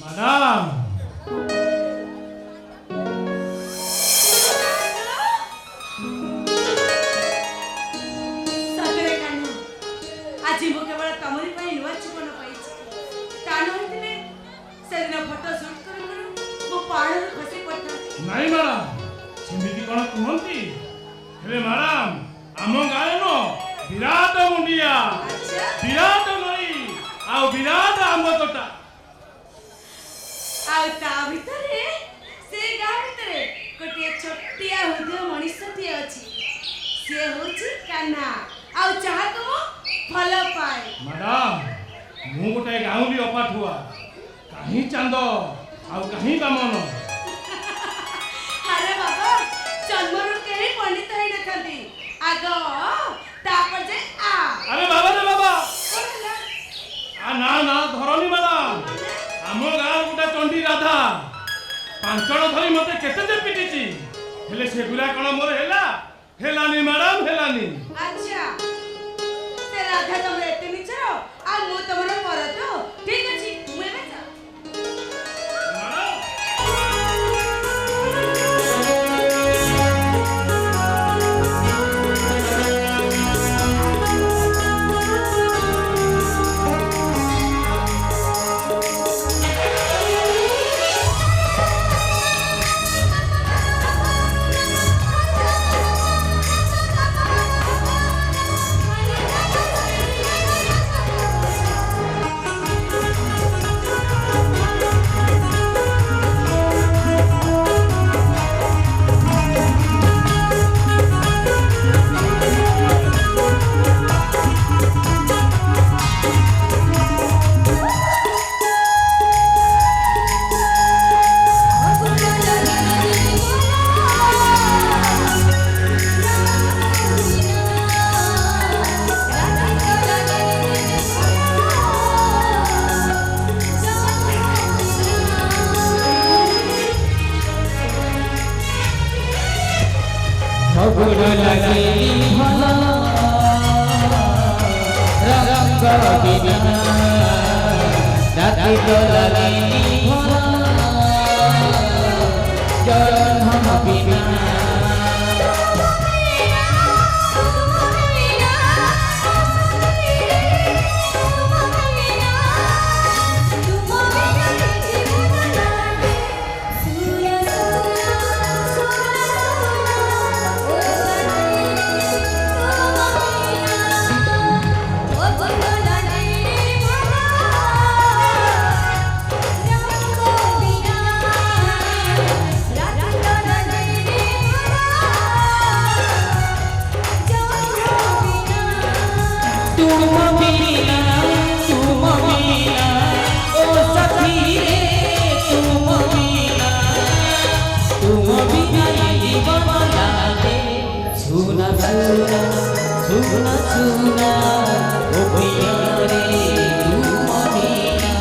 मैडम सतरे कानी आज मु केवल तमरी पई नुवा जीवन पाइछ तानो हितने सेदिन फोटो शूट करू करू मो पाणर खसी पड़ता नहीं मैडम सेमिति कौन कहती हेले मैडम आम गाँव न विराट मुंडिया अच्छा विराट नई आउ विराट आंब तोटा आ ता भितरे से गाँ भितरे गोटे छोटिया हृदय मनुष्यटी अछि से होछि कान्हा आ चाहा को भल पाए मैडम मु गोटे गाँवली अपाठुआ कहीं चांद आउ कहीं बामन अरे बाबा जन्मरु केही पंडित होई नथंती आग तापर जे आ अरे बाबा रे बाबा कोन हला आ ना धरनी मैडम आम गाँव गोटे चंडी राधा पांचण धरी मते केते जे पिटिची हेले सेगुला कण मोर हेलानी मैडम हेलानी अच्छा से राधा तमरे एते निचरो आ मु तमरो परतो ठीक अछि मु एबे जा मैडम Ra तुम बिना ओ सखी रे तुम बिना ये जीवन लागे सुना सुना सुना सुना ओ पिया रे तुम बिना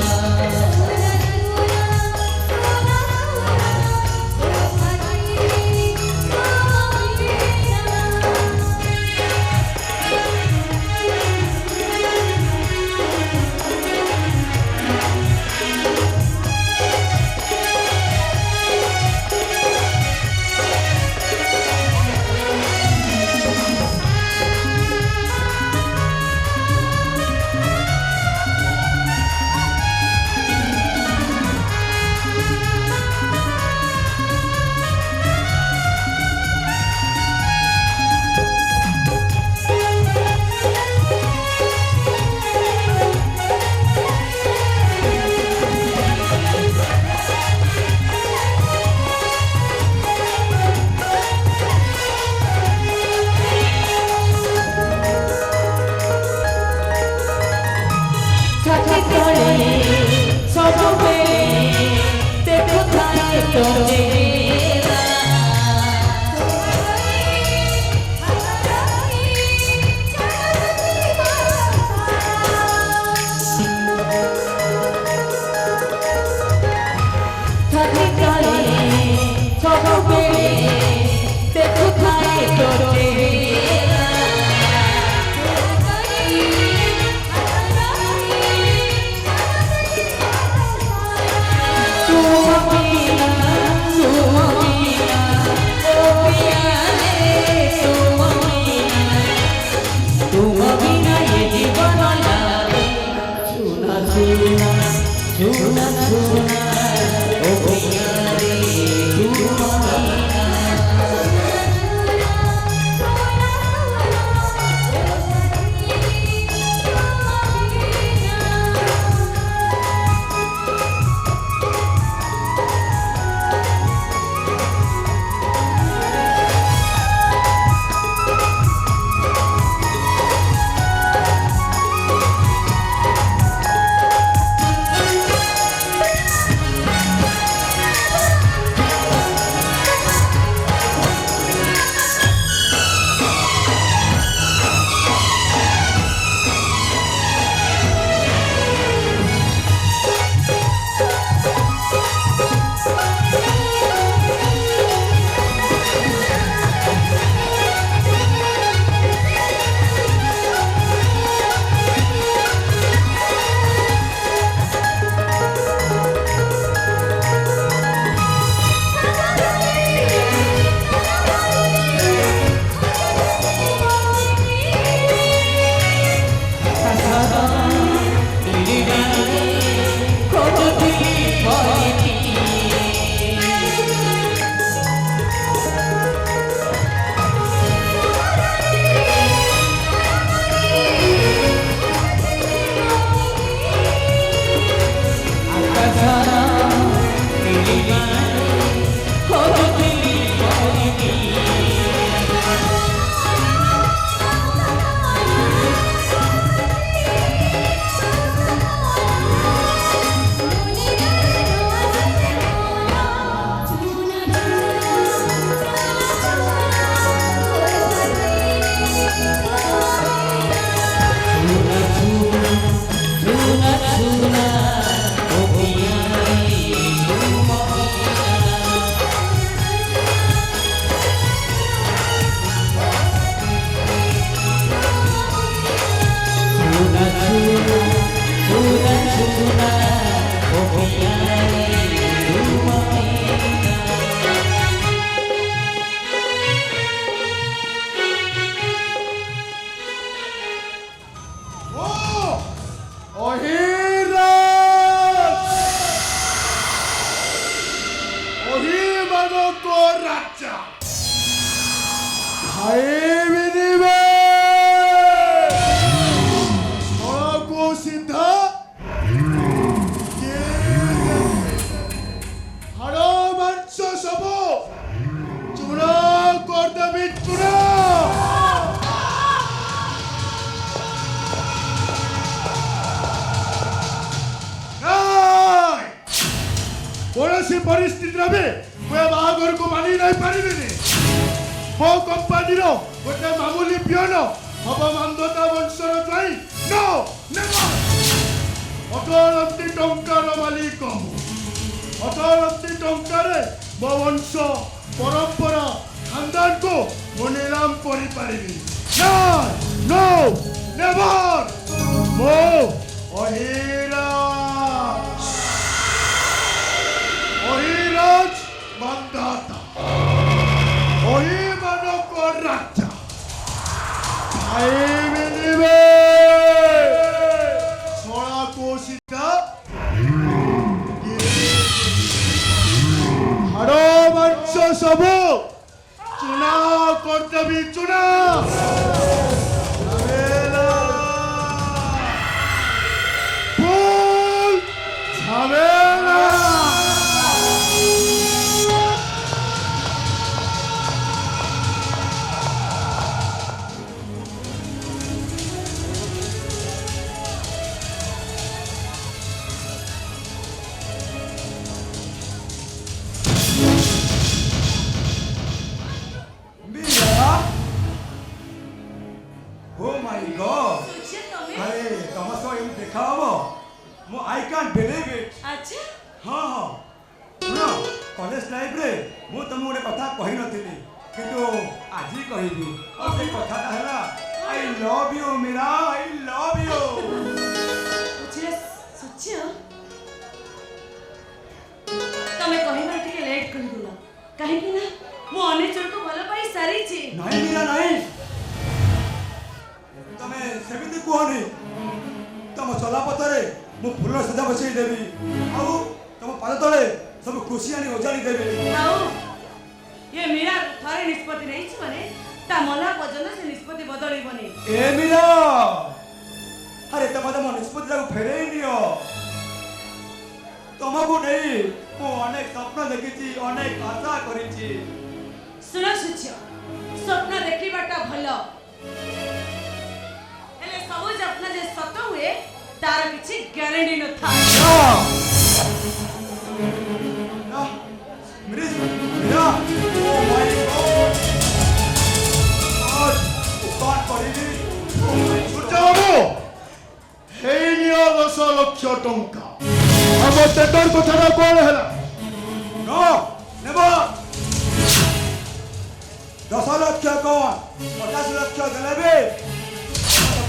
କୌଣସି ପରିସ୍ଥିତିରେ ବି ମୁଁ ବାହାଘରକୁ ମାନି ନେଇ ପାରିବିନି। ମୋ କମ୍ପାନୀର ଗୋଟେ ମାମୁଲି ପିଅନ ହବ ମାନ୍ଧତା ବଂଶର ଜ୍ୱାଇଁ। No never. ଅଠରଟି ଟଙ୍କାର ମାଲିକ ମୁଁ। 18ଟି ଟଙ୍କାରେ ମୋ ବଂଶ ପରମ୍ପରା ଖାନଦାନକୁ ମୁଁ ନିଲାମ କରିପାରିବି। No never. ମୁଁ ଅହିରାଜ ମାନ୍ଧାତା, ଅହିମାନଙ୍କ ରାଜା। ଖାଇବିନିବେ ଶଳାକୁ ସିଧା ହାଡ଼ ମାଂସ ସବୁ ଚୁନା କରିଦେବି ଚୁନା। ফুল ঝামেলা। Oh my God! ସୁଚିଆ ତମେ ଆରେ ତମ ସହ ଏମିତି ଦେଖା ହବ ମୁଁ ଆଇ କାଣ୍ଟ ବିଲିଭ୍ ଇଟ୍। ଆଚ୍ଛା ହଁ ହଁ ଶୁଣ, କଲେଜ ଲାଇଫରେ ମୁଁ ତମକୁ ଗୋଟେ କଥା କହିନଥିଲି କିନ୍ତୁ ଆଜି କହିବି। ଆଉ ସେ କଥାଟା ହେଲା I love you Meera, I love you. ବୁଝିଲେ ସୁଚିଆ, ତମେ କହିବାର ଟିକେ ଲେଟ୍ କରିଦେଲ କାହିଁକି ନା ମୁଁ ଅନେକ ଜଣକୁ ଭଲ ପାଇ ସାରିଛି। ନାଇଁ ମୀରା ନାଇଁ, ତମେ ସେମିତି କୁହନି। ତମ ଚଲାପଥରେ ମୁଁ ଫୁଲ ସଜା ବସେଇ ଦେବି, ଆଉ ତମ ପାଦ ତଳେ ସବୁ ଖୁସି ଆଣି ଓଜାଡ଼ି ଦେବି। ଆଉ ଏ ମୀରା ଥରେ ନିଷ୍ପତ୍ତି ନେଇଛି ମାନେ ତା ମଲା ପର୍ଯ୍ୟନ୍ତ ସେ ନିଷ୍ପତ୍ତି ବଦଳିବନି। ଏ ମୀରା, ଆରେ ତମେ ତମ ନିଷ୍ପତ୍ତିଟାକୁ ଫେରେଇ ନିଅ। ତମକୁ ନେଇ ମୁଁ ଅନେକ ସ୍ୱପ୍ନ ଦେଖିଛି, ଅନେକ ଆଶା କରିଛି। ଶୁଣ ସୁଚିଆ, ସ୍ୱପ୍ନ ଦେଖିବାଟା ଭଲ, ହେଲେ ସବୁ ସ୍ୱପ୍ନ ଯେ ସତ ହୁଏ ତାର କିଛି ଗ୍ୟାରେଣ୍ଟି ନଥାଏ। Meera, oh my God! କଣ କରିବି? ସୂର୍ଯ୍ୟବାବୁ, ହେଇନିଅ 10 ଲକ୍ଷ ଟଙ୍କା। ଆମ ଟେଣ୍ଡର କଥାଟା କଣ ହେଲା? No, never! 10 ଲକ୍ଷ କଣ 50 ଲକ୍ଷ ଦେଲେ ବି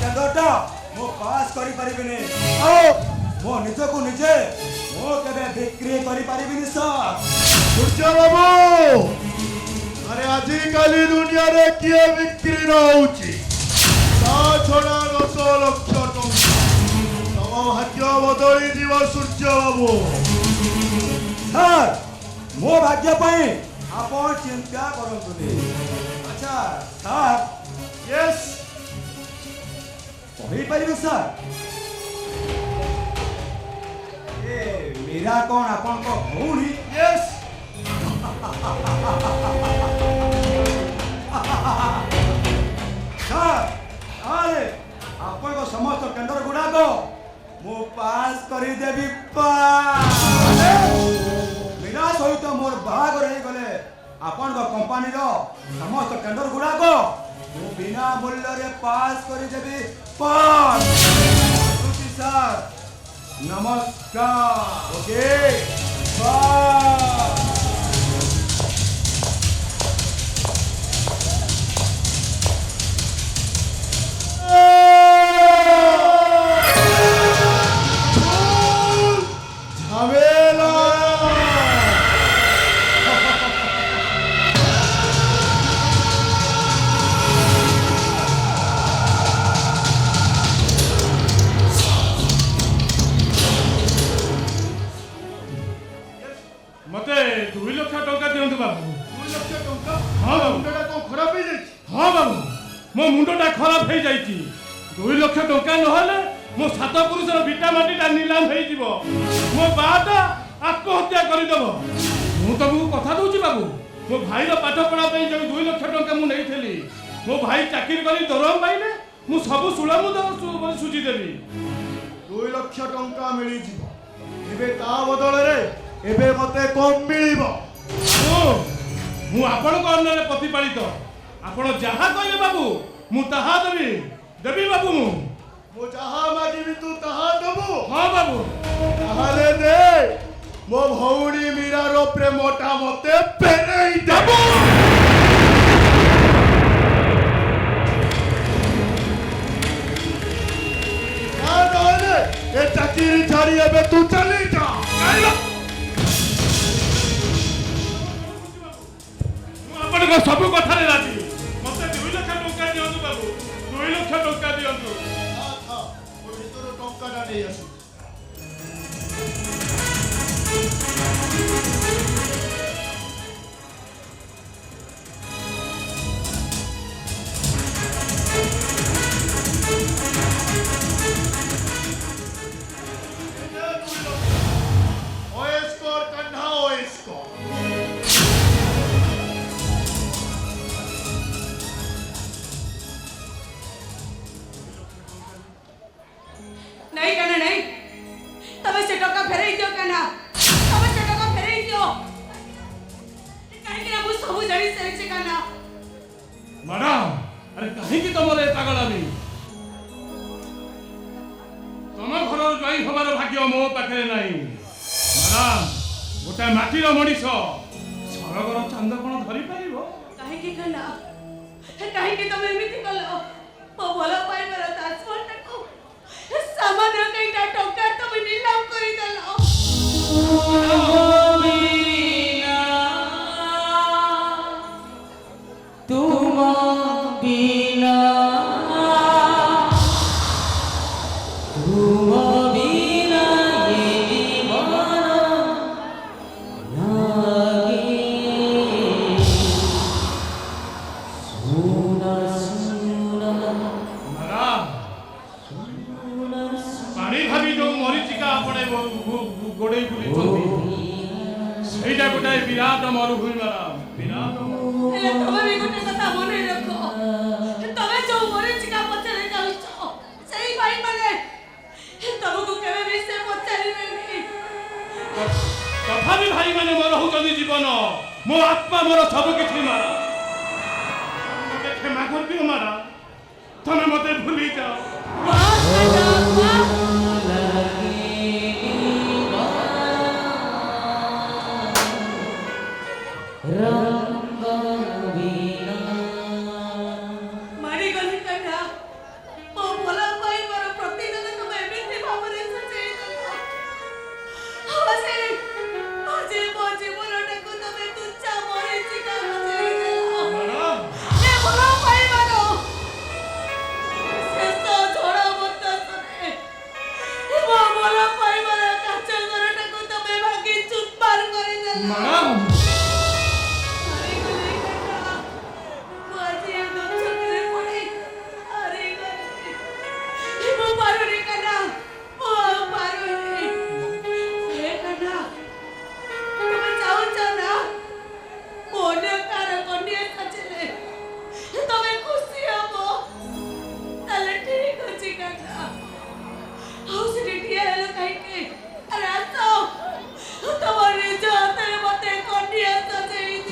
ଟେଣ୍ଡରଟା ମୁଁ ପାସ୍ କରିପାରିବିନି। ଆଉ ମୋ ନିଜକୁ ନିଜେ ମୁଁ କେବେ ବିକ୍ରି କରିପାରିବିନି ସାର୍। ସୂର୍ଯ୍ୟବାବୁ, ଆରେ ଆଜିକାଲି ଦୁନିଆରେ କିଏ ବିକ୍ରି ନ ହଉଛି? ତା ଛଡ଼ା 10 ଲକ୍ଷ ଟଙ୍କା ତମ ଭାଗ୍ୟ ବଦଳି ଯିବ ସୂର୍ଯ୍ୟବାବୁ। ସାର୍, ମୋ ଭାଗ୍ୟ ପାଇଁ ଆପଣ ଚିନ୍ତା କରନ୍ତୁନି। ଆଚ୍ଛା ସାର୍, ୟେସ୍, କହିପାରିବେ ସାର୍, ଏ ମୀରା କଣ ଆପଣଙ୍କ ଭଉଣୀ? ୟେସ୍। ସାର୍, ଆରେ ଆପଣଙ୍କ ସମସ୍ତ ଟେଣ୍ଡର ଗୁଡାକ ମୁଁ ପାସ୍ କରିଦେବି। ମୀରା ସହିତ ମୋର ବାହାଘର ହେଇଗଲେ ଆପଣଙ୍କ କମ୍ପାନୀର ସମସ୍ତ ଟେଣ୍ଡର ଗୁଡାକ ମୁଁ ବିନା ମୂଲ୍ୟରେ ପାସ୍ କରିଦେବି। ସାର୍ ନମସ୍କାର। Okay bye. ঝামেলা। ମତେ 2 ଲକ୍ଷ ଟଙ୍କା ଦିଅନ୍ତୁ ବାବୁ। 2 ଲକ୍ଷ ଟଙ୍କା? ହଁ ବାବୁ। ମୁଣ୍ଡଟା କଣ ଖରାପ ହେଇଯାଇଛି? ହଁ ବାବୁ, ମୋ ମୁଣ୍ଡଟା ଖରାପ ହେଇଯାଇଛି। 2 ଲକ୍ଷ ଟଙ୍କା ନହେଲେ ମୋ 7 ପୁରୁଷର ଭିଟା ମାଟିଟା ନିଲାମ ହେଇଯିବ। ମୋ ବାଆଟା ଆତ୍ମହତ୍ୟା କରିଦେବ। ମୁଁ ତମକୁ କଥା ଦଉଛି ବାବୁ, ମୋ ଭାଇର ପାଠ ପଢ଼ା ପାଇଁ ଯେଉଁ 2 ଲକ୍ଷ ଟଙ୍କା ମୁଁ ନେଇଥିଲି, ମୋ ଭାଇ ଚାକିରି କରି ଦରମା ପାଇଲେ ମୁଁ ସବୁ ସୁଳମୁଦ ସୁଝିଦେବି। 2 ଲକ୍ଷ ଟଙ୍କା ମିଳିଯିବ। ଏବେ ତା ବଦଳରେ ଏବେ ମତେ କମ୍ ମିଳିବ। ମୁଁ ଆପଣଙ୍କ ଅନ୍ନରେ ପ୍ରତିପାଳିତ। ଆପଣ ଯାହା କହିବେ ବାବୁ ମୁଁ ତାହା ଦେବି ବାବୁ। ମୁଁ ଯାହା ମାଗିବି ତୁ ତାହା ଦେବୁ। ହଁ ବାବୁ। ତାହେଲେ ଦେ ମୋ ଭଉଣୀ ମୀରାର ପ୍ରେମଟା ମତେ ଫେରେଇ ଦେବୁ। ନହେଲେ ଏ ଚାକିରି ଛାଡ଼ି ଏବେ ତୁ ଚାଲି ଯା। ମୁଁ ଆପଣଙ୍କ ସବୁ କଥାରେ ରାଜି। ମତେ 2 ଲକ୍ଷ ଟଙ୍କା ଦିଅନ୍ତୁ ବାବୁ। 2 ଲକ୍ଷ ଟଙ୍କା ଦିଅନ୍ତୁ। ମୋ ଭିତରୁ ଟଙ୍କାଟା ନେଇ ଆସୁ। OS कन्हा OS नहीं कहना नहीं तबे से टका फेरई दियो कहना तबे से टका फेरई दियो कहीं ना वो सब जड़ी से से कहना मैडम अरे कहीं की तुमरे पागलामी तुम घर जाई हमार भाग्य मो पाखरे नहीं। मैडम गोटे माटीर मनीष सरगर चांद कौन धरी पारिबो? कहीं की कहना कहीं की तुम एमिति कलो वो भला पाई मेरा दासवाल को सामान्य कईटा टका तुम नीलाम करी देलो तुम बिना ये जीवन लागे। सुना सुना मैडम पानी भाभी जो मरीचिका अपने गोड़े बुली ସେଇଟା ଗୋଟାଏ ବିରାଟ ମରୁଭୂମି ମ୍ୟାଡ଼ାମ ବିରାଟ ହେଲେ ତମେ ବି ଗୋଟେ କଥା ମନେ ରଖ ତମେ ଯୋଉ ମରିଚିକା ପଚାରେ ଯାଉଛ ସେଇ ଭାଇ ମାନେ ତମକୁ କେବେ ବି ସେ ପଚାରିବେନି। ତଥାପି ଭାଇ ମାନେ ମୋର ହଉଛନ୍ତି ଜୀବନ ମୋ ଆତ୍ମା ମୋର ସବୁ କିଛି ମାରା ମତେ କ୍ଷମା କରିଦିଅ ମାରା ତମେ ମତେ ଭୁଲି ଯାଅ। मारी गली कन्या ओ भला पाई पर प्रतिदिन तुम एमिति भाବରେ ସଜେଇ ଦେଲ ହସେ ଆଜି ମୋ ଜୀବନଟାକୁ ତମେ ତୁଚ୍ଛା ମରିଚିକା ସଜେଇ ଦେଲ ଏ ଭଲା ପାଇ ମାର ଶେଷ ଝଡ଼ ବତାସରେ ମୋ ଭଲା ପାଇ ମାର କାଚ ଘରଟାକୁ ତମେ ଭାଙ୍ଗି ଚୁରମାର କରିଦେଲ।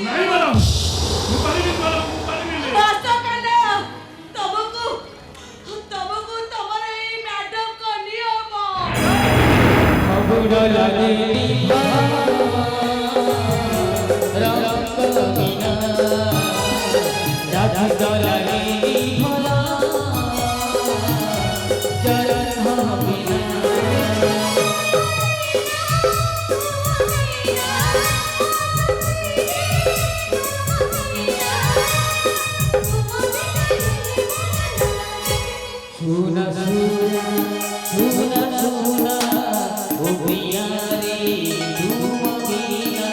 नहीं मैडम ମୁଁ ପାରିବି ମ୍ୟାଡ଼ାମ ମୁଁ ପାରିବିନି। ବାସ କାନା ତମକୁ ତମର ଏଇ ମ୍ୟାଡମଙ୍କ ନିୟମ सुना सुना सुना सुना ओ पिया रे तुम बिना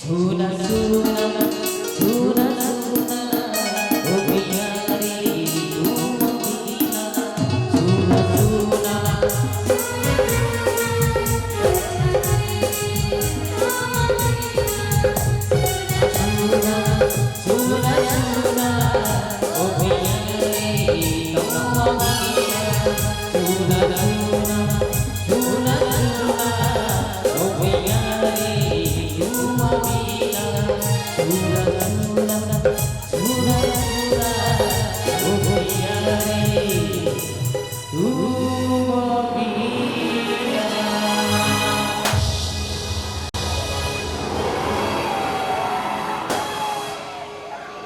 सुना सुना Oh